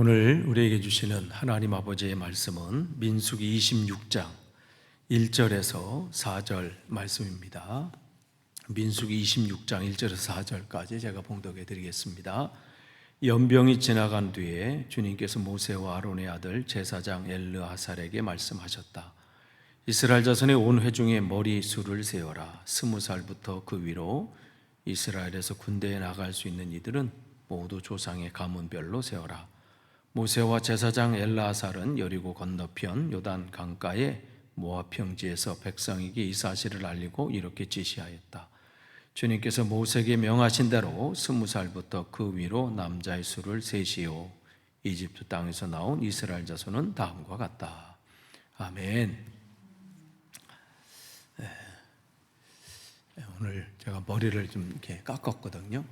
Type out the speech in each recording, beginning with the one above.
오늘 우리에게 주시는 하나님 아버지의 말씀은 민수기 26장 1절에서 4절 말씀입니다. 민수기 26장 1절에서 4절까지 제가 봉독해 드리겠습니다. 연병이 지나간 뒤에 주님께서 모세와 아론의 아들 제사장 엘르아살에게 말씀하셨다. 이스라엘 자손의 온 회중의 머리수를 세어라. 20살부터 그 위로 이스라엘에서 군대에 나갈 수 있는 이들은 모두 조상의 가문별로 세어라. 모세와 제사장 엘르아살은 여리고 건너편 요단 강가의 모압 평지에서 백성에게 이 사실을 알리고 이렇게 지시하였다. 주님께서 모세에게 명하신 대로 20살부터 그 위로 남자의 수를 세시오. 이집트 땅에서 나온 이스라엘 자손은 다음과 같다. 아멘. 오늘 제가 머리를 좀 이렇게 깎았거든요.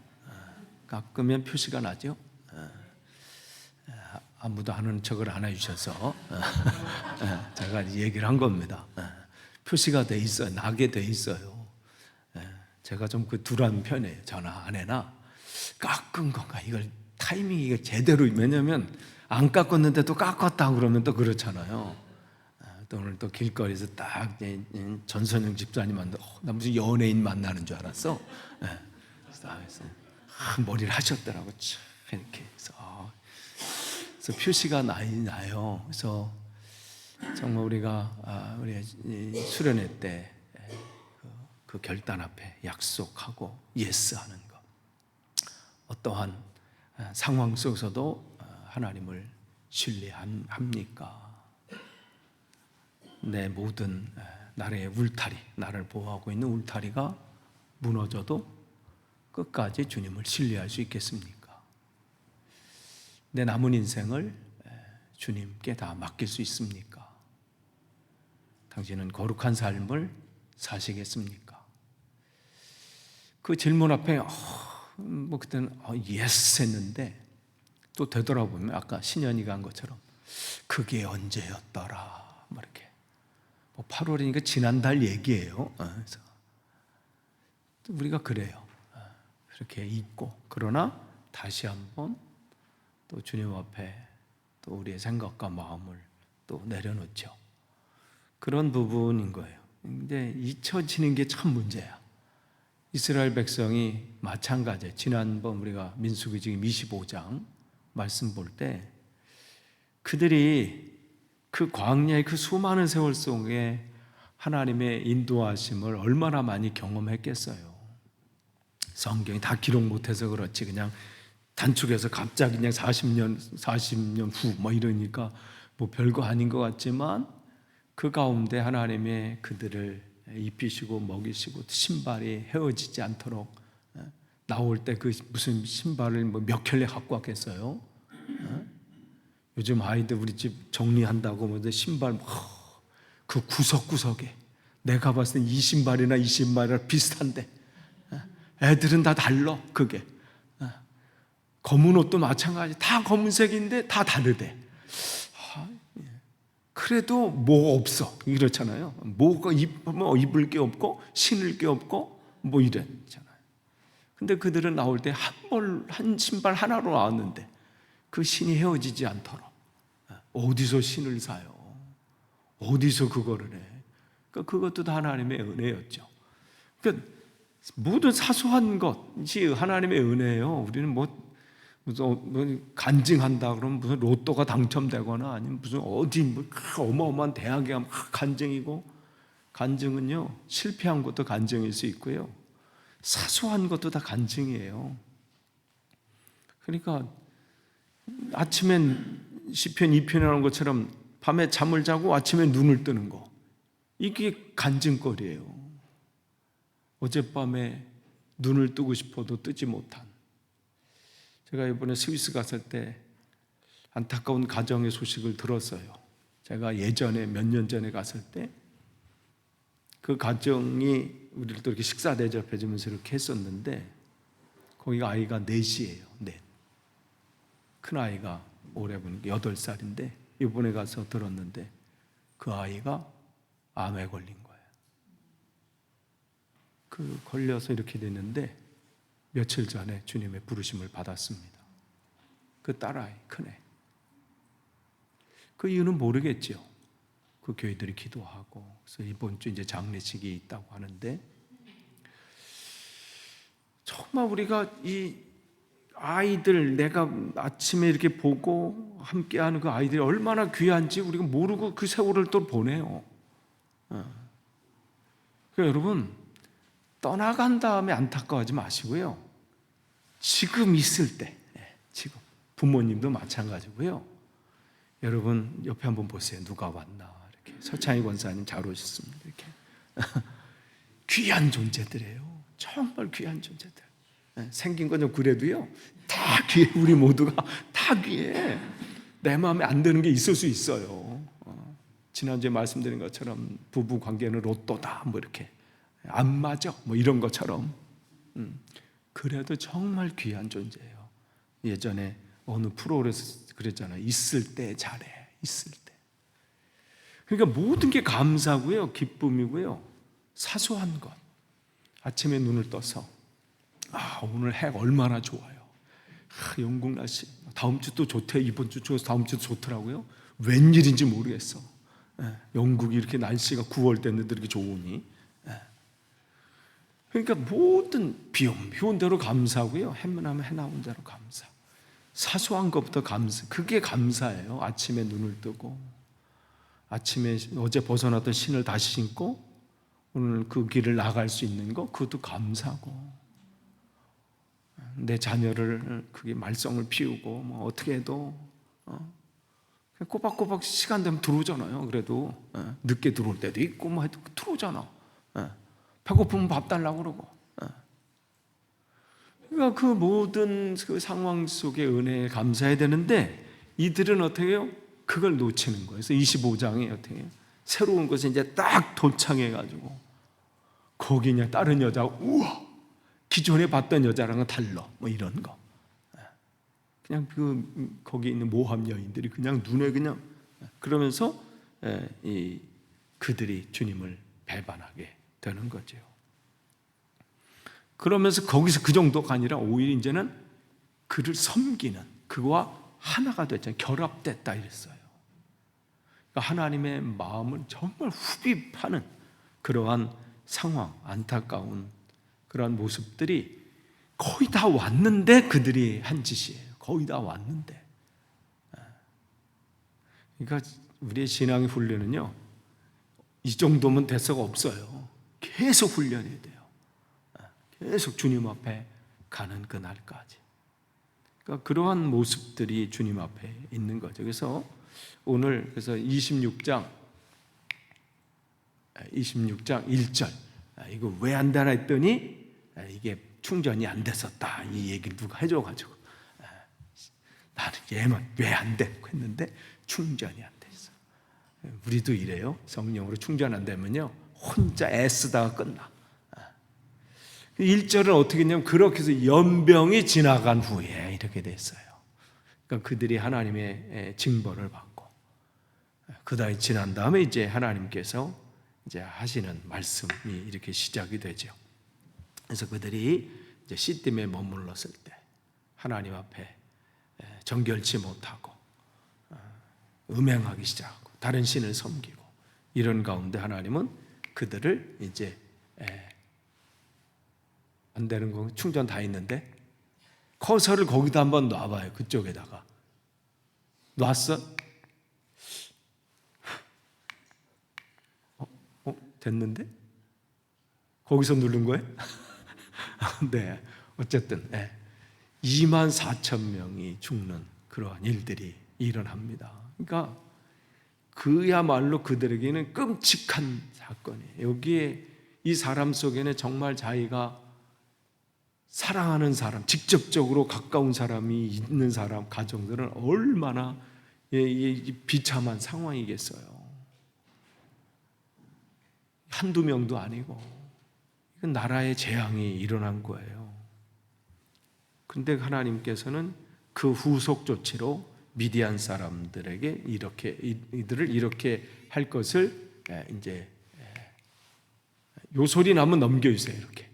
깎으면 표시가 나죠. 아무도 하는 척을 안 해주셔서 제가 얘기를 한 겁니다. 표시가 돼 있어요. 나게 돼 있어요. 제가 좀 그 둔한 편이에요. 저나 아내나 깎은 건가 이걸 타이밍이 제대로, 왜냐면 안 깎았는데도 깎았다 그러면 또 그렇잖아요. 또 오늘 또 길거리에서 딱 전선영 집사님한테 나 무슨 연예인 만나는 줄 알았어. 그래서 머리를 하셨더라고. 이렇게 해서 표시가 나요. 그래서 정말 우리가 우리 수련회 때 그 결단 앞에 약속하고 예스하는 것, 어떠한 상황 속에서도 하나님을 신뢰합니까? 내 모든 나의 울타리, 나를 보호하고 있는 울타리가 무너져도 끝까지 주님을 신뢰할 수 있겠습니까? 내 남은 인생을 주님께 다 맡길 수 있습니까? 당신은 거룩한 삶을 사시겠습니까? 그 질문 앞에 그때는 예스 했는데 또 되돌아보면 아까 신현이가 한 것처럼 그게 언제였더라 이렇게 8월이니까 지난달 얘기예요. 그래서 우리가 그래요. 그렇게 잊고, 그러나 다시 한번 또 주님 앞에 또 우리의 생각과 마음을 또 내려놓죠. 그런 부분인 거예요. 근데 잊혀지는 게 참 문제야. 이스라엘 백성이 마찬가지예요. 지난번 우리가 민수기 지금 25장 말씀 볼 때 그들이 그 광야의 그 수많은 세월 속에 하나님의 인도하심을 얼마나 많이 경험했겠어요. 성경이 다 기록 못해서 그렇지 그냥 단축해서 갑자기 그냥 40년 후 이러니까 별거 아닌 것 같지만 그 가운데 하나님의 그들을 입히시고 먹이시고 신발이 헤어지지 않도록 나올 때 그 무슨 신발을 몇 켤레 갖고 왔겠어요? 요즘 아이들 우리 집 정리한다고 신발 그 구석구석에 내가 봤을 때 이 신발이나 이 신발이랑 비슷한데 애들은 다 달라. 그게 검은 옷도 마찬가지, 다 검은색인데 다 다르대. 그래도 뭐 없어 이렇잖아요. 뭐가 입을 게 없고 신을 게 없고 이랬잖아요. 근데 그들은 나올 때 한 신발 하나로 나왔는데 그 신이 헤어지지 않도록 어디서 신을 사요? 어디서 그거를 해? 그러니까 그것도 다 하나님의 은혜였죠. 그러니까 모든 사소한 것이 하나님의 은혜예요. 우리는 무슨 간증한다 그러면 무슨 로또가 당첨되거나 아니면 무슨 어디 어마어마한 대학에 가면 간증이고, 간증은요 실패한 것도 간증일 수 있고요 사소한 것도 다 간증이에요. 그러니까 아침엔 시편 2편에 나오는 것처럼 밤에 잠을 자고 아침에 눈을 뜨는 거, 이게 간증거리예요. 어젯밤에 눈을 뜨고 싶어도 뜨지 못한. 제가 이번에 스위스 갔을 때 안타까운 가정의 소식을 들었어요. 제가 예전에 몇 년 전에 갔을 때 그 가정이 우리를 또 이렇게 식사 대접해 주면서 이렇게 했었는데 거기가 아이가 넷이에요. 넷. 큰 아이가 올해 보니까 8살인데 이번에 가서 들었는데 그 아이가 암에 걸린 거예요. 그 걸려서 이렇게 됐는데 며칠 전에 주님의 부르심을 받았습니다. 그 딸아이, 큰애. 그 이유는 모르겠죠. 그 교회들이 기도하고, 그래서 이번 주 이제 장례식이 있다고 하는데, 정말 우리가 이 아이들, 내가 아침에 이렇게 보고 함께하는 그 아이들이 얼마나 귀한지 우리가 모르고 그 세월을 또 보내요. 그러니까 여러분, 떠나간 다음에 안타까워하지 마시고요. 지금 있을 때, 지금 부모님도 마찬가지고요. 여러분 옆에 한번 보세요. 누가 왔나 이렇게. 서창희 권사님 잘 오셨습니다. 이렇게 귀한 존재들이에요. 정말 귀한 존재들. 생긴 건 좀 그래도요, 다 귀해. 우리 모두가 다 귀해. 내 마음에 안 드는 게 있을 수 있어요. 지난주에 말씀드린 것처럼 부부 관계는 로또다, 뭐 이렇게 안 맞아, 뭐 이런 것처럼. 그래도 정말 귀한 존재예요. 예전에 어느 프로그램에서 그랬잖아요. 있을 때 잘해. 있을 때. 그러니까 모든 게 감사고요, 기쁨이고요, 사소한 것. 아침에 눈을 떠서 오늘 해가 얼마나 좋아요. 영국 날씨 다음 주 또 좋대. 이번 주 좋아서 다음 주도 좋더라고요. 웬일인지 모르겠어. 영국이 이렇게 날씨가 9월 됐는데 이렇게 좋으니. 그러니까 모든 비 온 대로 감사하고요, 해만 하면 해 나온 대로 감사. 사소한 것부터 감사. 그게 감사예요. 아침에 눈을 뜨고, 아침에 어제 벗어났던 신을 다시 신고 오늘 그 길을 나갈 수 있는 거, 그것도 감사고, 내 자녀를 그게 말썽을 피우고 뭐 어떻게 해도 꼬박꼬박 시간 되면 들어오잖아요. 그래도 늦게 들어올 때도 있고 뭐 해도 들어오잖아. 배고프면 밥 달라고 그러고. 그러니까 그 모든 그 상황 속에 은혜에 감사해야 되는데, 이들은 어떻게 해요? 그걸 놓치는 거예요. 그래서 25장에 어떻게 해요? 새로운 곳에 이제 딱 도착해가지고 거기 그냥 다른 여자가, 우와, 기존에 봤던 여자랑은 달라, 뭐 이런 거. 그냥 거기 있는 모함 여인들이 그냥 눈에 그냥, 그러면서 그들이 주님을 배반하게 되는 거죠. 그러면서 거기서 그 정도가 아니라 오히려 이제는 그를 섬기는, 그와 하나가 됐잖아요. 결합됐다 이랬어요. 그러니까 하나님의 마음을 정말 흡입하는 그러한 상황, 안타까운 그러한 모습들이 거의 다 왔는데 그들이 한 짓이에요. 거의 다 왔는데. 그러니까 우리의 신앙의 훈련은요, 이 정도면 대서가 없어요. 계속 훈련해야 돼요. 계속 주님 앞에 가는 그날까지. 그러니까 그러한 모습들이 주님 앞에 있는 거죠. 그래서 오늘 26장 1절, 이거 왜 안 되나 했더니 이게 충전이 안 됐었다, 이 얘기를 누가 해줘가지고 나는 얘만 왜 안 돼? 했는데 충전이 안 됐어. 우리도 이래요. 성령으로 충전 안 되면요, 혼자 애쓰다가 끝나. 1절은 어떻게 했냐면, 그렇게 해서 연병이 지나간 후에 이렇게 됐어요. 그러니까 그들이 하나님의 징벌을 받고, 그다음에 지난 다음에 이제 하나님께서 이제 하시는 말씀이 이렇게 시작이 되죠. 그래서 그들이 이제 시딤에 머물렀을 때 하나님 앞에 정결치 못하고 음행하기 시작하고 다른 신을 섬기고, 이런 가운데 하나님은 그들을 이제 안 되는 거, 충전 다 있는데 커서를 거기다 한번 놔봐요. 그쪽에다가 놨어? 됐는데? 거기서 누른 거예요? 네, 어쨌든 24,000명이 죽는 그러한 일들이 일어납니다. 그러니까 그야말로 그들에게는 끔찍한 사건이에요. 여기에 이 사람 속에는 정말 자기가 사랑하는 사람, 직접적으로 가까운 사람이 있는 사람, 가정들은 얼마나 비참한 상황이겠어요. 한두 명도 아니고, 이건 나라의 재앙이 일어난 거예요. 그런데 하나님께서는 그 후속 조치로 미디안 사람들에게 이들을 이렇게 할 것을 이제 요 소리 나면 넘겨주세요. 이렇게.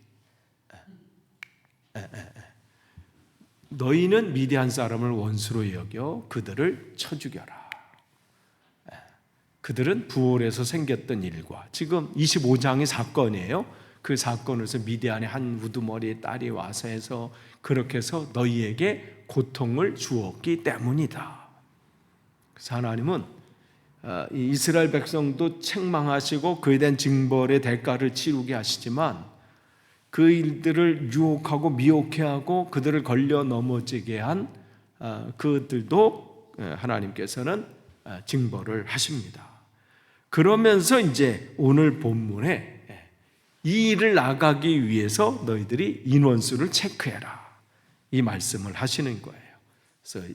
너희는 미디안 사람을 원수로 여겨 그들을 쳐 죽여라. 그들은 부올에서 생겼던 일과 지금 25장의 사건이에요. 그 사건에서 미디안의 한 우두머리의 딸이 와서 해서 그렇게 해서 너희에게 고통을 주었기 때문이다. 그래서 하나님은 이 이스라엘 백성도 책망하시고 그에 대한 징벌의 대가를 치르게 하시지만 그 일들을 유혹하고 미혹해하고 그들을 걸려 넘어지게 한 그들도 하나님께서는 징벌을 하십니다. 그러면서 이제 오늘 본문에 이 일을 나가기 위해서 너희들이 인원수를 체크해라, 이 말씀을 하시는 거예요. 그래서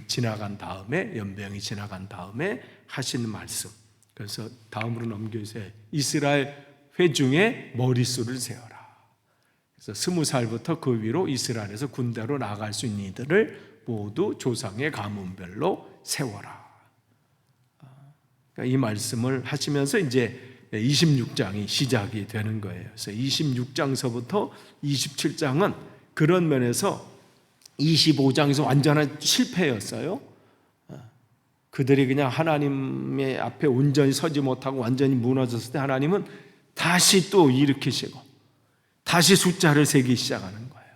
지나간 다음에, 연병이 지나간 다음에 하시는 말씀. 그래서 다음으로 넘겨주세요. 이스라엘 회중의 머릿수를 세워라. 그래서 20살부터 그 위로 이스라엘에서 군대로 나갈 수 있는 이들을 모두 조상의 가문별로 세워라. 이 말씀을 하시면서 이제 26장이 시작이 되는 거예요. 그래서 26장서부터 27장은 그런 면에서 25장에서 완전한 실패였어요. 그들이 그냥 하나님의 앞에 온전히 서지 못하고 완전히 무너졌을 때 하나님은 다시 또 일으키시고 다시 숫자를 세기 시작하는 거예요.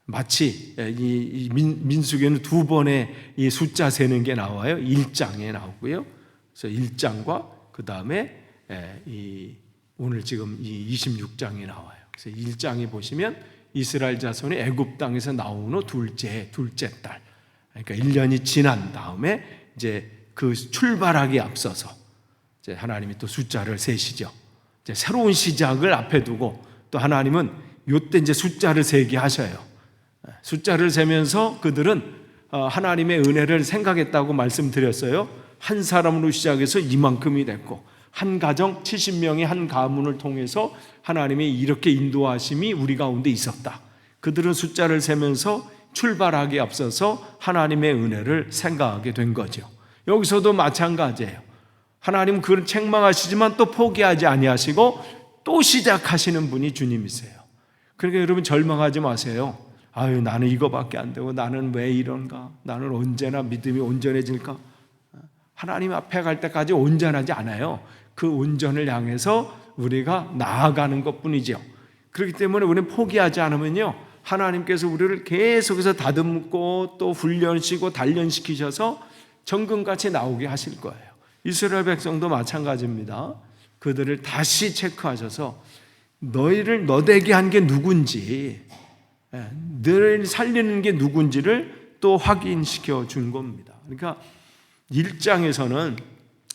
마치 이 민수기에는 두 번의 이 숫자 세는 게 나와요. 1장에 나오고요. 그래서 1장과 그 다음에 오늘 지금 이 26장이 나와요. 그래서 1장에 보시면 이스라엘 자손이 애굽 땅에서 나온 후 둘째 딸. 그러니까 1년이 지난 다음에 이제 그 출발하기 앞서서 이제 하나님이 또 숫자를 세시죠. 이제 새로운 시작을 앞에 두고 또 하나님은 요때 이제 숫자를 세게 하셔요. 숫자를 세면서 그들은 하나님의 은혜를 생각했다고 말씀드렸어요. 한 사람으로 시작해서 이만큼이 됐고 한 가정 70명의 한 가문을 통해서 하나님의 이렇게 인도하심이 우리 가운데 있었다. 그들은 숫자를 세면서 출발하기 앞서서 하나님의 은혜를 생각하게 된 거죠. 여기서도 마찬가지예요. 하나님은 그를 책망하시지만 또 포기하지 아니하시고 또 시작하시는 분이 주님이세요. 그러니까 여러분 절망하지 마세요. 아유, 나는 이거밖에 안 되고 나는 왜 이런가? 나는 언제나 믿음이 온전해질까? 하나님 앞에 갈 때까지 온전하지 않아요. 그 온전을 향해서 우리가 나아가는 것뿐이죠. 그렇기 때문에 우리는 포기하지 않으면요, 하나님께서 우리를 계속해서 다듬고 또 훈련시키고 단련시키셔서 정금같이 나오게 하실 거예요. 이스라엘 백성도 마찬가지입니다. 그들을 다시 체크하셔서 너희를 너되게 한 게 누군지, 너희를 살리는 게 누군지를 또 확인시켜 준 겁니다. 그러니까 1장에서는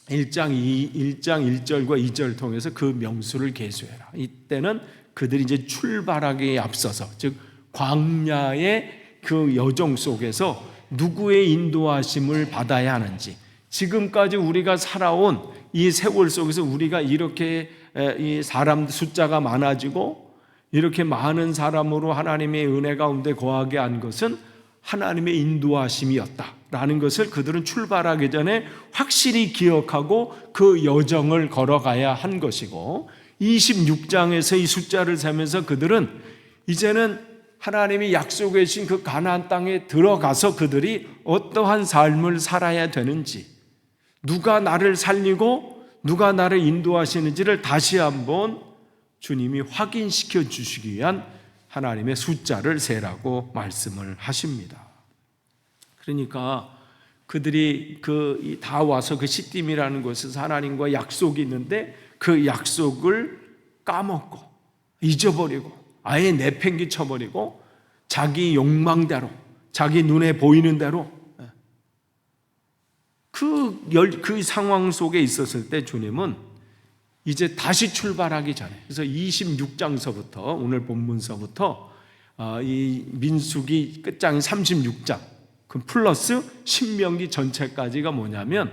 1장 1절과 2절을 통해서 그 명수를 계수해라. 이때는 그들이 이제 출발하기에 앞서서, 즉 광야의 그 여정 속에서 누구의 인도하심을 받아야 하는지, 지금까지 우리가 살아온 이 세월 속에서 우리가 이렇게 이 사람 숫자가 많아지고 이렇게 많은 사람으로 하나님의 은혜 가운데 거하게 한 것은 하나님의 인도하심이었다라는 것을 그들은 출발하기 전에 확실히 기억하고 그 여정을 걸어가야 한 것이고, 26장에서 이 숫자를 세면서 그들은 이제는 하나님이 약속해 주신 그 가나안 땅에 들어가서 그들이 어떠한 삶을 살아야 되는지, 누가 나를 살리고 누가 나를 인도하시는지를 다시 한번 주님이 확인시켜 주시기 위한 하나님의 숫자를 세라고 말씀을 하십니다. 그러니까 그들이 다 와서 그 시딤이라는 곳에서 하나님과 약속이 있는데 그 약속을 까먹고 잊어버리고 아예 내팽개쳐버리고 자기 욕망대로, 자기 눈에 보이는 대로 그 상황 속에 있었을 때 주님은 이제 다시 출발하기 전에, 그래서 26장서부터 오늘 본문서부터 이 민수기 끝장인 36장 그 플러스 신명기 전체까지가 뭐냐면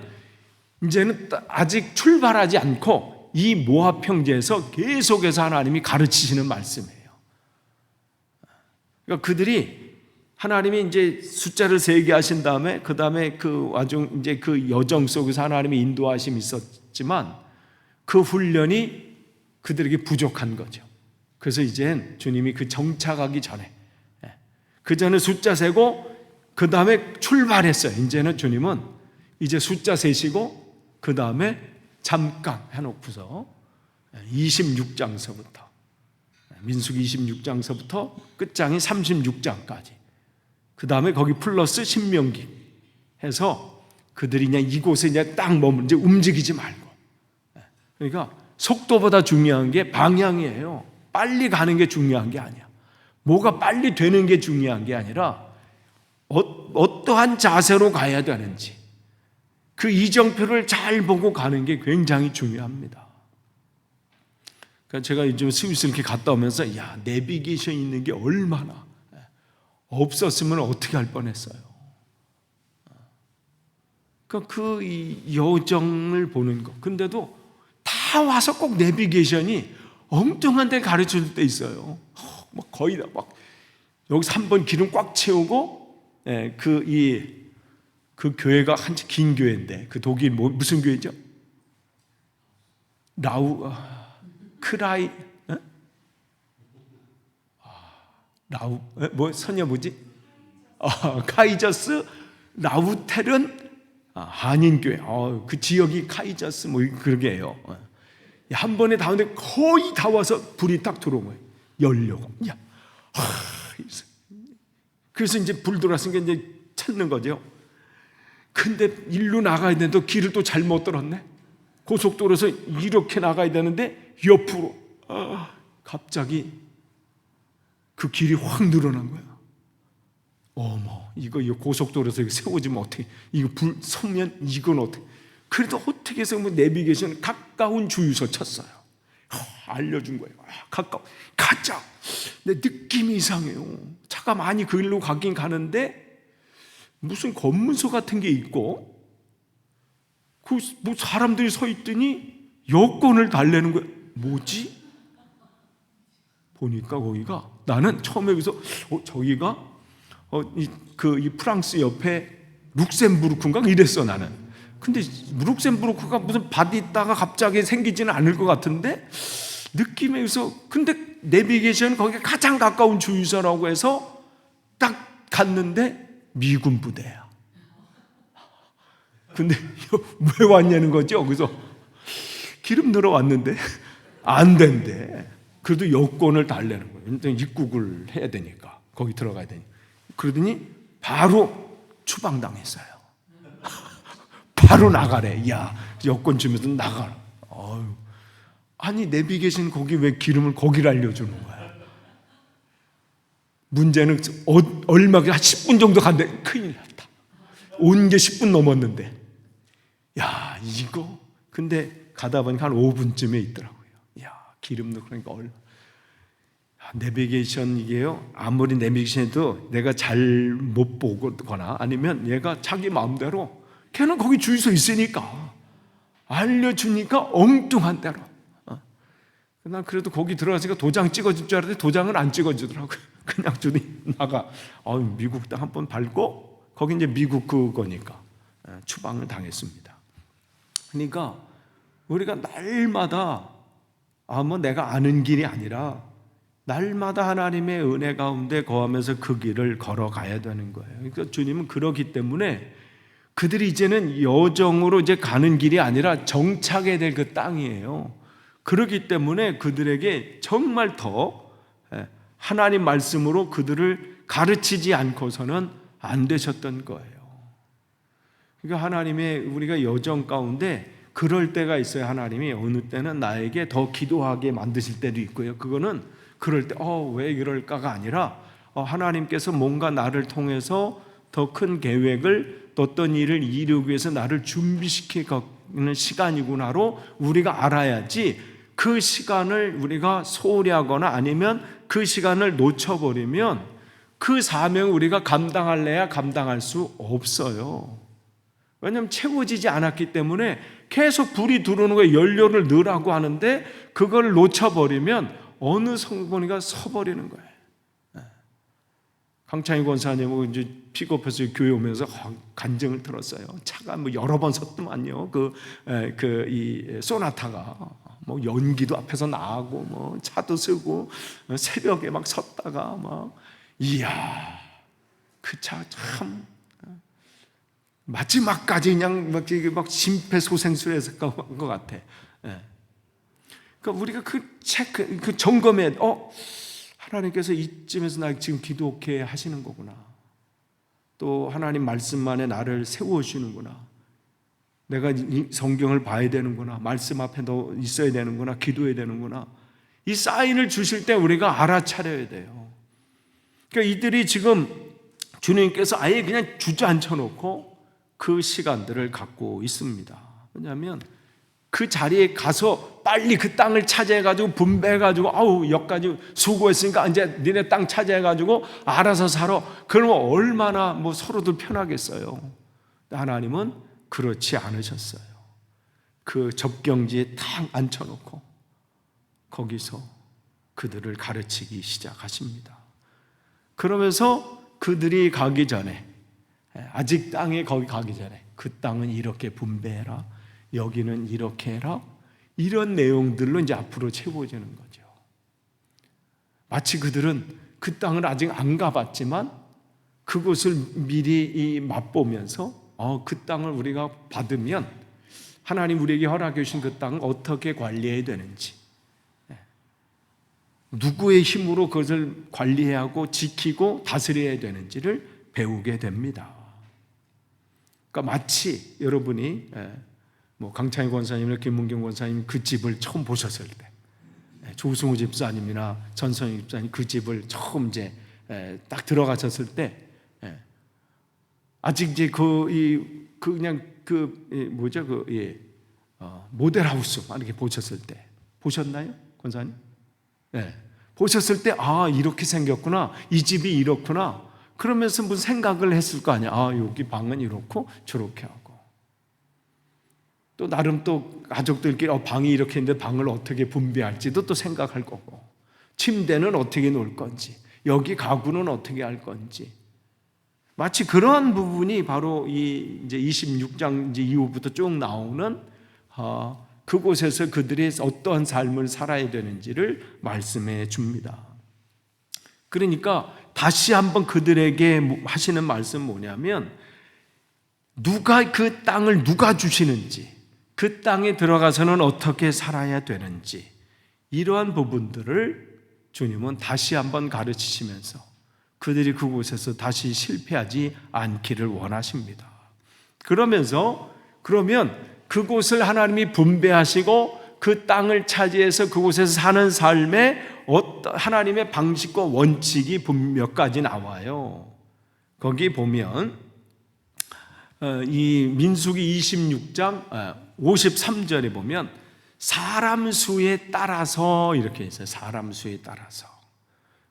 이제는 아직 출발하지 않고 이 모압 평지에서 계속해서 하나님이 가르치시는 말씀이에요. 그러니까 그들이 하나님이 이제 숫자를 세게 하신 다음에 그 다음에 그 와중 이제 그 여정 속에서 하나님의 인도하심이 있었지만 그 훈련이 그들에게 부족한 거죠. 그래서 이젠 주님이 그 정착하기 전에, 그 전에 숫자 세고 그 다음에 출발했어요. 이제는 주님은 이제 숫자 세시고 그 다음에 잠깐 해놓고서 26장서부터 민수기 26장서부터 끝장이 36장까지, 그 다음에 거기 플러스 신명기 해서 그들이 그냥 이곳에 그냥 딱 머문, 이제 움직이지 말고. 그러니까 속도보다 중요한 게 방향이에요. 빨리 가는 게 중요한 게 아니야. 뭐가 빨리 되는 게 중요한 게 아니라 어떠한 자세로 가야 되는지, 그 이정표를 잘 보고 가는 게 굉장히 중요합니다. 그러니까 제가 요즘 스위스 이렇게 갔다 오면서 야, 내비게이션 있는 게 얼마나, 없었으면 어떻게 할 뻔했어요. 그러니까 그 여정을 보는 거. 근데도 다 와서 꼭 내비게이션이 엉뚱한 데 가르쳐 줄 때 있어요. 막 거의 다 막 여기서 한 번 기름 꽉 채우고, 그 교회가 한참 긴 교회인데, 그 독일 무슨 교회죠? 크라이, 선녀 뭐지? 카이저스 라우테른 한인교회. 그 지역이 카이저스 뭐 그러게 해요. 한 번에 다 오는데 거의 다 와서 불이 딱 들어온 거예요. 열려고. 그래서 이제 불 들어왔으니까 이제 찾는 거죠. 근데 일로 나가야 되는데 길을 또 잘못 들었네. 고속도로에서 이렇게 나가야 되는데 옆으로 갑자기 그 길이 확 늘어난 거야. 어머, 이거 고속도로에서 세워지면 어떻게, 이거 불 서면 이건 어떻게. 그래도 어떻게 해서 뭐 내비게이션 가까운 주유소 쳤어요. 알려준 거예요. 가자. 근데 느낌이 이상해요. 차가 많이 그 길로 가긴 가는데 무슨 검문소 같은 게 있고, 뭐 사람들이 서 있더니 여권을 달래는 거야. 뭐지? 보니까 거기가, 나는 처음에 여기서 저기가 이 프랑스 옆에 룩셈부르크인가 이랬어 나는. 근데 룩셈부르크가 무슨 밭이 있다가 갑자기 생기지는 않을 것 같은데 느낌에 의해서, 근데 내비게이션 거기가 가장 가까운 주유소라고 해서 딱 갔는데 미군 부대야. 근데 왜 왔냐는 거죠. 그래서 기름 넣어왔는데 안 된대. 그래도 여권을 달래는 거예요. 일단 입국을 해야 되니까, 거기 들어가야 되니까. 그러더니 바로 추방당했어요. 바로 나가래. 야, 여권 주면서 나가라. 아니 내비게이션 거기 왜 기름을 거기를 알려주는 거야. 문제는 얼마가 한 10분 정도 간대. 큰일 났다. 온 게 10분 넘었는데, 야 이거, 근데 가다 보니까 한 5분쯤에 있더라고요. 야, 기름 넣고 그러니까 내비게이션 이게요, 아무리 내비게이션도 내가 잘 못 보거나 아니면 얘가 자기 마음대로, 걔는 거기 주유소 있으니까 알려주니까 엉뚱한 대로. 난 그래도 거기 들어가니까 도장 찍어줄 줄 알았는데 도장은 안 찍어주더라고요. 그냥 주니 나가. 미국 땅 한 번 밟고, 거기 이제 미국 그거니까 추방을 당했습니다. 그러니까 우리가 날마다 뭐 내가 아는 길이 아니라 날마다 하나님의 은혜 가운데 거하면서 그 길을 걸어가야 되는 거예요. 그러니까 주님은 그러기 때문에 그들이 이제는 여정으로 이제 가는 길이 아니라 정착해야 될 그 땅이에요. 그렇기 때문에 그들에게 정말 더 하나님 말씀으로 그들을 가르치지 않고서는 안 되셨던 거예요. 그러니까 하나님의, 우리가 여정 가운데 그럴 때가 있어요. 하나님이 어느 때는 나에게 더 기도하게 만드실 때도 있고요. 그거는 그럴 때 왜 이럴까가 아니라 하나님께서 뭔가 나를 통해서 더 큰 계획을, 어떤 일을 이루기 위해서 나를 준비시키는 시간이구나로 우리가 알아야지, 그 시간을 우리가 소홀히 하거나 아니면 그 시간을 놓쳐버리면 그 사명을 우리가 감당할래야 감당할 수 없어요. 왜냐하면 채워지지 않았기 때문에 계속 불이 들어오는 거에 연료를 넣으라고 하는데 그걸 놓쳐버리면 어느 성도가 서버리는 거예요. 강창희 권사님은 이제 픽업해서 교회 오면서 간증을 들었어요. 차가 뭐 여러 번 섰더만요. 이 소나타가 뭐 연기도 앞에서 나고 뭐 차도 쓰고 새벽에 막 섰다가 막, 이야, 그 차 참 마지막까지 그냥 막 심폐소생술해서 한 것 같아. 예. 그러니까 우리가 그 점검에 하나님께서 이쯤에서 나 지금 기도케 하시는 거구나. 또 하나님 말씀만에 나를 세워주시는구나. 내가 이 성경을 봐야 되는구나. 말씀 앞에 너 있어야 되는구나. 기도해야 되는구나. 이 사인을 주실 때 우리가 알아차려야 돼요. 그러니까 이들이 지금 주님께서 아예 그냥 주저앉혀 놓고 그 시간들을 갖고 있습니다. 왜냐하면 그 자리에 가서 빨리 그 땅을 차지해가지고 분배해가지고 아우 여기까지 수고했으니까 이제 니네 땅 차지해가지고 알아서 살아. 그러면 얼마나 서로들 편하겠어요. 하나님은 그렇지 않으셨어요. 그 접경지에 탁 앉혀놓고 거기서 그들을 가르치기 시작하십니다. 그러면서 그들이 가기 전에, 아직 땅에 거기 가기 전에 그 땅은 이렇게 분배해라, 여기는 이렇게 해라, 이런 내용들로 이제 앞으로 채워지는 거죠. 마치 그들은 그 땅을 아직 안 가봤지만 그곳을 미리 맛보면서 그 땅을 우리가 받으면 하나님 우리에게 허락해 주신 그 땅을 어떻게 관리해야 되는지, 누구의 힘으로 그것을 관리해야 하고 지키고 다스려야 되는지를 배우게 됩니다. 그러니까 마치 여러분이 강창희 권사님이나 김문경 권사님 그 집을 처음 보셨을 때, 조승우 집사님이나 전성희 집사님 그 집을 처음 이제 딱 들어가셨을 때, 아직 이제 모델하우스 이렇게 보셨을 때, 보셨나요, 권사님? 네. 보셨을 때 이렇게 생겼구나, 이 집이 이렇구나, 그러면서 무슨 생각을 했을 거 아니야. 여기 방은 이렇고 저렇게 하고, 또 나름 또 가족들끼리 방이 이렇게 있는데 방을 어떻게 분배할지도 또 생각할 거고, 침대는 어떻게 놓을 건지, 여기 가구는 어떻게 할 건지, 마치 그러한 부분이 바로 이제 26장 이후부터 쭉 나오는 그곳에서 그들이 어떠한 삶을 살아야 되는지를 말씀해 줍니다. 그러니까 다시 한번 그들에게 하시는 말씀은 뭐냐면, 누가 그 땅을 누가 주시는지, 그 땅에 들어가서는 어떻게 살아야 되는지, 이러한 부분들을 주님은 다시 한번 가르치시면서 그들이 그곳에서 다시 실패하지 않기를 원하십니다. 그러면 그곳을 하나님이 분배하시고 그 땅을 차지해서 그곳에서 사는 삶에 하나님의 방식과 원칙이 몇 가지 나와요. 거기 보면 이 민수기 26장 53절에 보면 사람 수에 따라서 이렇게 있어요. 사람 수에 따라서.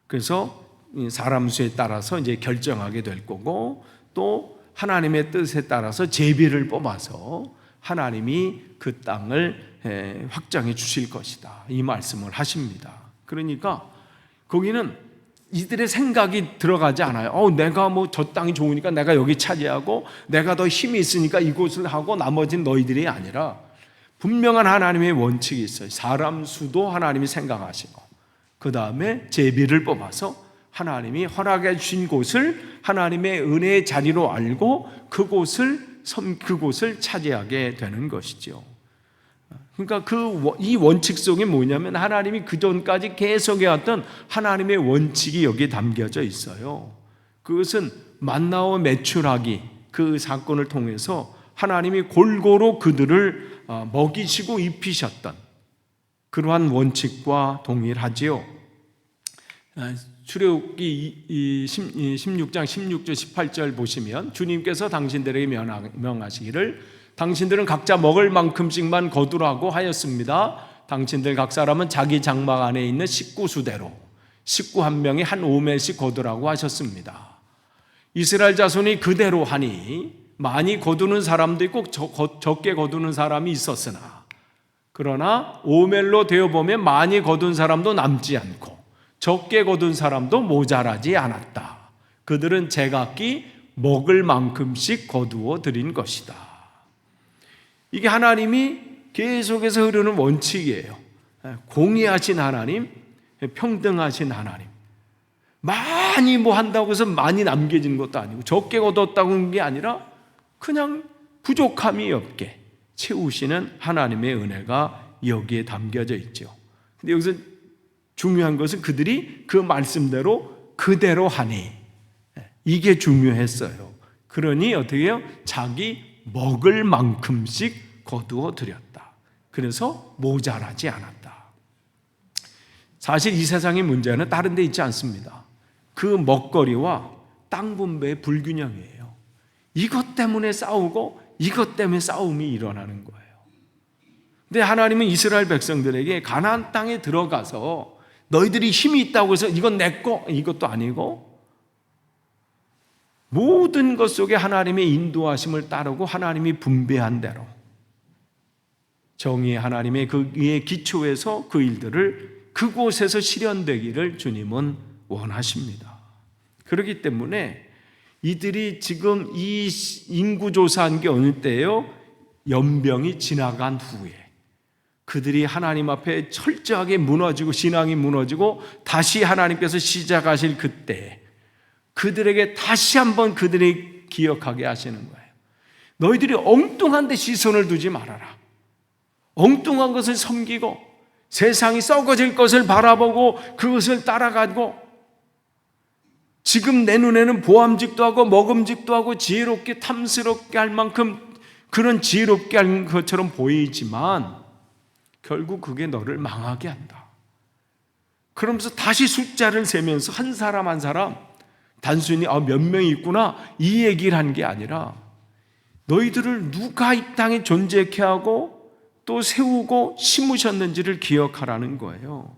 그래서 사람 수에 따라서 이제 결정하게 될 거고, 또 하나님의 뜻에 따라서 제비를 뽑아서 하나님이 그 땅을 확장해 주실 것이다, 이 말씀을 하십니다. 그러니까 거기는 이들의 생각이 들어가지 않아요. 내가 저 땅이 좋으니까 내가 여기 차지하고 내가 더 힘이 있으니까 이곳을 하고 나머지는 너희들이 아니라 분명한 하나님의 원칙이 있어요. 사람 수도 하나님이 생각하시고, 그 다음에 제비를 뽑아서 하나님이 허락해 주신 곳을 하나님의 은혜의 자리로 알고 그곳을 차지하게 되는 것이죠. 그러니까 이 원칙 속에 뭐냐면, 하나님이 그전까지 계속해왔던 하나님의 원칙이 여기에 담겨져 있어요. 그것은 만나와 메추라기 그 사건을 통해서 하나님이 골고루 그들을 먹이시고 입히셨던 그러한 원칙과 동일하지요. 출애굽기 16장 16절 18절 보시면 주님께서 당신들에게 명하시기를 당신들은 각자 먹을 만큼씩만 거두라고 하였습니다. 당신들 각 사람은 자기 장막 안에 있는 식구수대로 식구 한 명이 한 오멜씩 거두라고 하셨습니다. 이스라엘 자손이 그대로 하니 많이 거두는 사람도 있고 적게 거두는 사람이 있었으나, 그러나 오멜로 되어보면 많이 거둔 사람도 남지 않고 적게 거둔 사람도 모자라지 않았다. 그들은 제각기 먹을 만큼씩 거두어 드린 것이다. 이게 하나님이 계속해서 흐르는 원칙이에요. 공의하신 하나님, 평등하신 하나님. 많이 한다고 해서 많이 남겨진 것도 아니고 적게 거뒀다고 하는 게 아니라 그냥 부족함이 없게 채우시는 하나님의 은혜가 여기에 담겨져 있죠. 근데 여기서 중요한 것은 그들이 그 말씀대로 그대로 하니, 이게 중요했어요. 그러니 어떻게 해요? 자기 먹을 만큼씩 거두어 드렸다. 그래서 모자라지 않았다. 사실 이 세상의 문제는 다른 데 있지 않습니다. 그 먹거리와 땅 분배의 불균형이에요. 이것 때문에 싸우고 이것 때문에 싸움이 일어나는 거예요. 근데 하나님은 이스라엘 백성들에게 가나안 땅에 들어가서 너희들이 힘이 있다고 해서 이건 내 거, 이것도 아니고 모든 것 속에 하나님의 인도하심을 따르고 하나님이 분배한 대로 정의의 하나님의 그 위에 기초에서 그 일들을 그곳에서 실현되기를 주님은 원하십니다. 그렇기 때문에 이들이 지금 이 인구조사한 게 어느 때예요? 연병이 지나간 후에 그들이 하나님 앞에 철저하게 무너지고 신앙이 무너지고 다시 하나님께서 시작하실 그때 그들에게 다시 한번 그들이 기억하게 하시는 거예요. 너희들이 엉뚱한 데 시선을 두지 말아라. 엉뚱한 것을 섬기고 세상이 썩어질 것을 바라보고 그것을 따라가고 지금 내 눈에는 보암직도 하고 먹음직도 하고 지혜롭게 탐스럽게 할 만큼 그런 지혜롭게 할 것처럼 보이지만 결국 그게 너를 망하게 한다. 그러면서 다시 숫자를 세면서 한 사람 한 사람 단순히 몇 명이 있구나 이 얘기를 한 게 아니라 너희들을 누가 이 땅에 존재케 하고 또 세우고 심으셨는지를 기억하라는 거예요.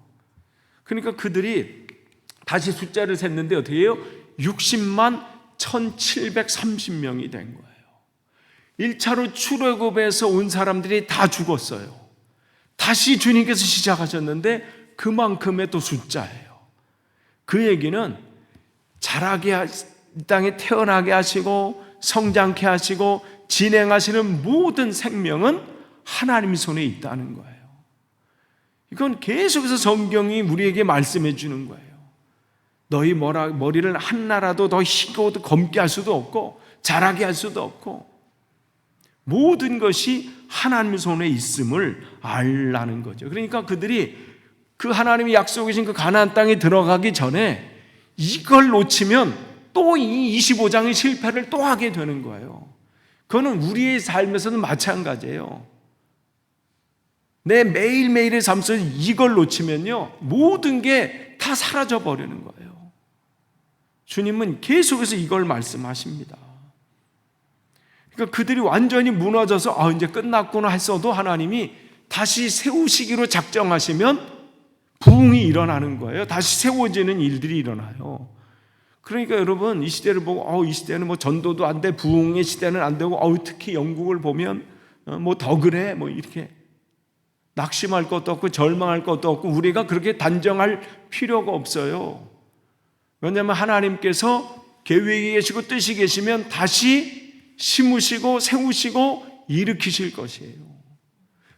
그러니까 그들이 다시 숫자를 셌는데 어떻게 해요? 60만 1730명이 된 거예요. 1차로 출애굽에서 온 사람들이 다 죽었어요. 다시 주님께서 시작하셨는데 그만큼의 또 숫자예요. 그 얘기는 자라게 이 땅에 태어나게 하시고 성장케 하시고 진행하시는 모든 생명은 하나님 손에 있다는 거예요. 이건 계속해서 성경이 우리에게 말씀해 주는 거예요. 너희 머리를 하나라도 더 희고 검게 할 수도 없고 자라게 할 수도 없고 모든 것이 하나님 손에 있음을 알라는 거죠. 그러니까 그들이 그 하나님이 약속해 주신 그 가나안 땅에 들어가기 전에 이걸 놓치면 또 이 25장의 실패를 또 하게 되는 거예요. 그거는 우리의 삶에서는 마찬가지예요. 내 매일매일의 삶 속에서 이걸 놓치면요 모든 게 다 사라져 버리는 거예요. 주님은 계속해서 이걸 말씀하십니다. 그러니까 그들이 완전히 무너져서 이제 끝났구나 했어도 하나님이 다시 세우시기로 작정하시면 부흥이 일어나는 거예요. 다시 세워지는 일들이 일어나요. 그러니까 여러분 이 시대를 보고 이 시대는 뭐 전도도 안 돼, 부흥의 시대는 안 되고 특히 영국을 보면 뭐 더 그래 뭐 이렇게 낙심할 것도 없고 절망할 것도 없고 우리가 그렇게 단정할 필요가 없어요. 왜냐하면 하나님께서 계획이 계시고 뜻이 계시면 다시 심으시고 세우시고 일으키실 것이에요.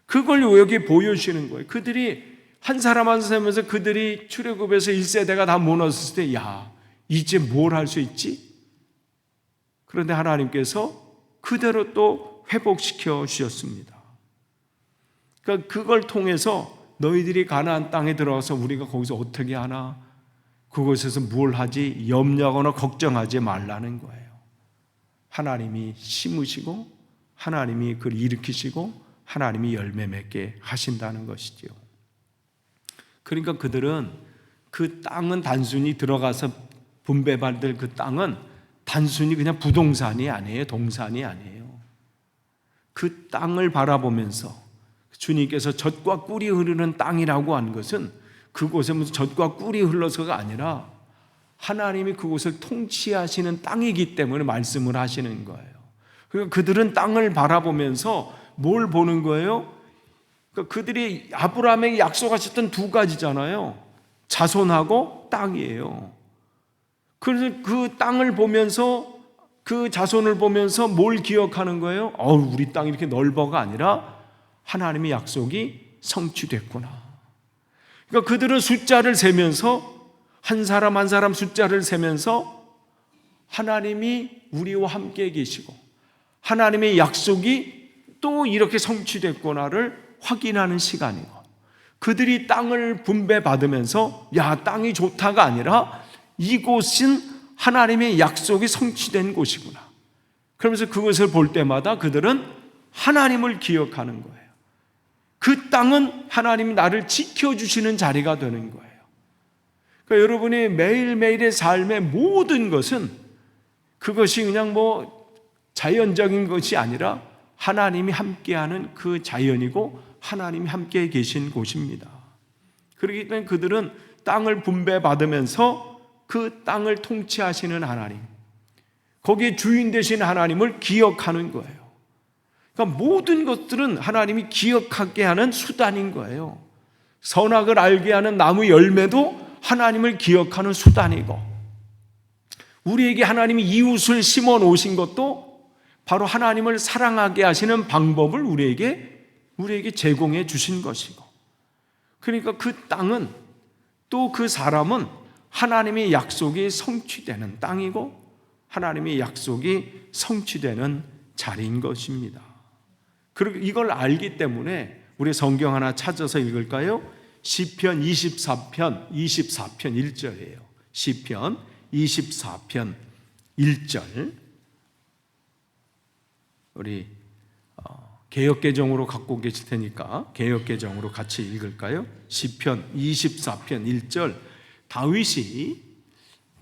그걸 여기 보여주시는 거예요. 그들이 한 사람 한 사람에서 그들이 출애굽에서 1세대가 다 무너졌을 때 이제 뭘 할 수 있지? 그런데 하나님께서 그대로 또 회복시켜 주셨습니다. 그러니까 그걸 통해서 너희들이 가나안 땅에 들어가서 우리가 거기서 어떻게 하나 그곳에서 뭘 하지 염려하거나 걱정하지 말라는 거예요. 하나님이 심으시고 하나님이 그걸 일으키시고 하나님이 열매 맺게 하신다는 것이지요. 그러니까 그들은 그 땅은 단순히 들어가서 분배받을 그 땅은 단순히 그냥 부동산이 아니에요. 동산이 아니에요. 그 땅을 바라보면서 주님께서 젖과 꿀이 흐르는 땅이라고 한 것은 그곳에 무슨 젖과 꿀이 흘러서가 아니라 하나님이 그곳을 통치하시는 땅이기 때문에 말씀을 하시는 거예요. 그러니까 그들은 땅을 바라보면서 뭘 보는 거예요? 그러니까 그들이 아브라함에게 약속하셨던 두 가지잖아요. 자손하고 땅이에요. 그래서 그 땅을 보면서 그 자손을 보면서 뭘 기억하는 거예요? 우리 땅이 이렇게 넓어가 아니라 하나님의 약속이 성취됐구나. 그러니까 그들은 숫자를 세면서 한 사람 한 사람 숫자를 세면서 하나님이 우리와 함께 계시고 하나님의 약속이 또 이렇게 성취됐구나를 확인하는 시간이고, 그들이 땅을 분배받으면서 야, 땅이 좋다가 아니라 이곳은 하나님의 약속이 성취된 곳이구나, 그러면서 그것을 볼 때마다 그들은 하나님을 기억하는 거예요. 그 땅은 하나님이 나를 지켜주시는 자리가 되는 거예요. 그러니까 여러분이 매일매일의 삶의 모든 것은 그것이 그냥 자연적인 것이 아니라 하나님이 함께하는 그 자연이고 하나님이 함께 계신 곳입니다. 그렇기 때문에 그들은 땅을 분배받으면서 그 땅을 통치하시는 하나님, 거기에 주인 되신 하나님을 기억하는 거예요. 그러니까 모든 것들은 하나님이 기억하게 하는 수단인 거예요. 선악을 알게 하는 나무 열매도 하나님을 기억하는 수단이고, 우리에게 하나님이 이웃을 심어 놓으신 것도 바로 하나님을 사랑하게 하시는 방법을 우리에게 제공해 주신 것이고, 그러니까 그 땅은 또 그 사람은 하나님의 약속이 성취되는 땅이고 하나님의 약속이 성취되는 자리인 것입니다. 그리고 이걸 알기 때문에 우리 성경 하나 찾아서 읽을까요? 시편 24편 1절이에요. 시편 24편 1절. 우리 개역개정으로 갖고 계실 테니까 개역개정으로 같이 읽을까요? 시편 24편 1절. 다윗이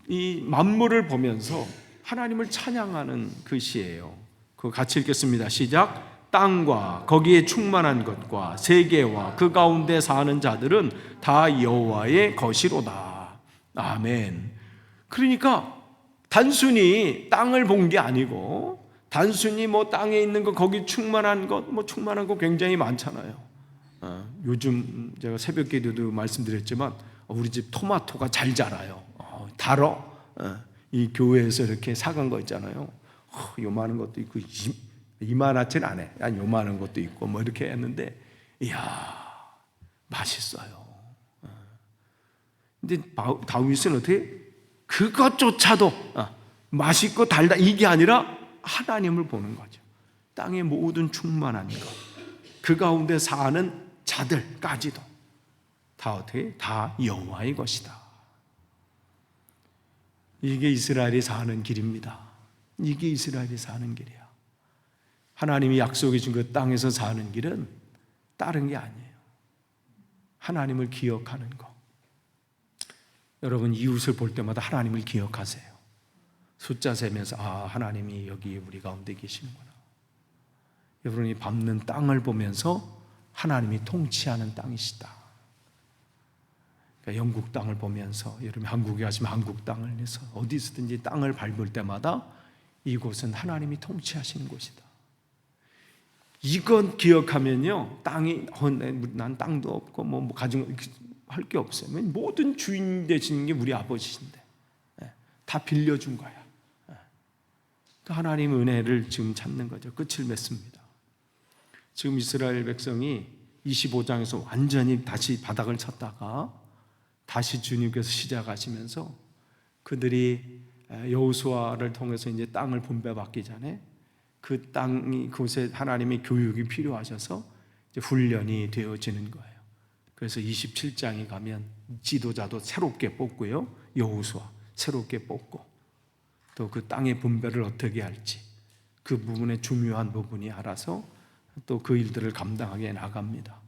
이 만물을 보면서 하나님을 찬양하는 그 시예요. 그거 같이 읽겠습니다. 시작. 땅과 거기에 충만한 것과 세계와 그 가운데 사는 자들은 다 여호와의 것이로다. 아멘. 그러니까 단순히 땅을 본 게 아니고, 단순히 땅에 있는 것, 거기 충만한 것, 충만한 것 굉장히 많잖아요. 요즘 제가 새벽 기도도 말씀드렸지만 우리 집 토마토가 잘 자라요. 달어. 이 교회에서 이렇게 사간 거 있잖아요. 요만한 것도 있고 이만하진 않아. 요만한 것도 있고 이렇게 했는데, 이야, 맛있어요. 근데 다윗은 어떻게 그것조차도 맛있고 달다 이게 아니라 하나님을 보는 거죠. 땅의 모든 충만한 것, 그 가운데 사는 자들까지도 다 어떻게? 다 여호와의 것이다. 이게 이스라엘이 사는 길입니다. 이게 이스라엘이 사는 길이야. 하나님이 약속해 준 그 땅에서 사는 길은 다른 게 아니에요. 하나님을 기억하는 거. 여러분, 이웃을 볼 때마다 하나님을 기억하세요. 숫자 세면서 하나님이 여기 우리 가운데 계시는구나. 여러분이 밟는 땅을 보면서 하나님이 통치하는 땅이시다. 그러니까 영국 땅을 보면서, 여러분 한국에 가시면 한국 땅을 해서 어디서든지 땅을 밟을 때마다 이곳은 하나님이 통치하시는 곳이다. 이건 기억하면요, 땅이 난 땅도 없고 가진 할 게 없어요. 모든 주인 되시는 게 우리 아버지신데 다 빌려준 거야. 하나님의 은혜를 지금 찾는 거죠. 끝을 맺습니다. 지금 이스라엘 백성이 25장에서 완전히 다시 바닥을 쳤다가 다시 주님께서 시작하시면서 그들이 여호수아를 통해서 이제 땅을 분배받기 전에 그 땅이, 그곳에 하나님의 교육이 필요하셔서 이제 훈련이 되어지는 거예요. 그래서 27장에 가면 지도자도 새롭게 뽑고요, 여호수아 새롭게 뽑고, 또 그 땅의 분배를 어떻게 할지 그 부분에 중요한 부분이 알아서 또 그 일들을 감당하게 나갑니다.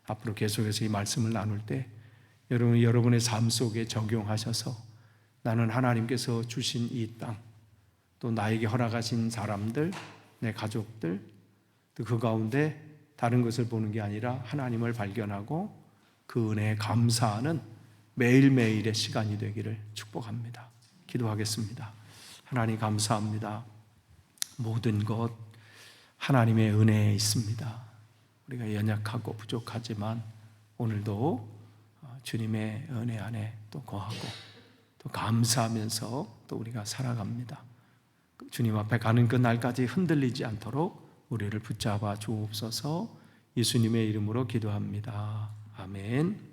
앞으로 계속해서 이 말씀을 나눌 때 여러분의 삶 속에 적용하셔서 나는 하나님께서 주신 이 땅, 또 나에게 허락하신 사람들, 내 가족들, 또 그 가운데 다른 것을 보는 게 아니라 하나님을 발견하고 그 은혜에 감사하는 매일매일의 시간이 되기를 축복합니다. 기도하겠습니다. 하나님 감사합니다. 모든 것 하나님의 은혜에 있습니다. 우리가 연약하고 부족하지만 오늘도 주님의 은혜 안에 또 거하고 또 감사하면서 또 우리가 살아갑니다. 주님 앞에 가는 그 날까지 흔들리지 않도록 우리를 붙잡아 주옵소서. 예수님의 이름으로 기도합니다. 아멘.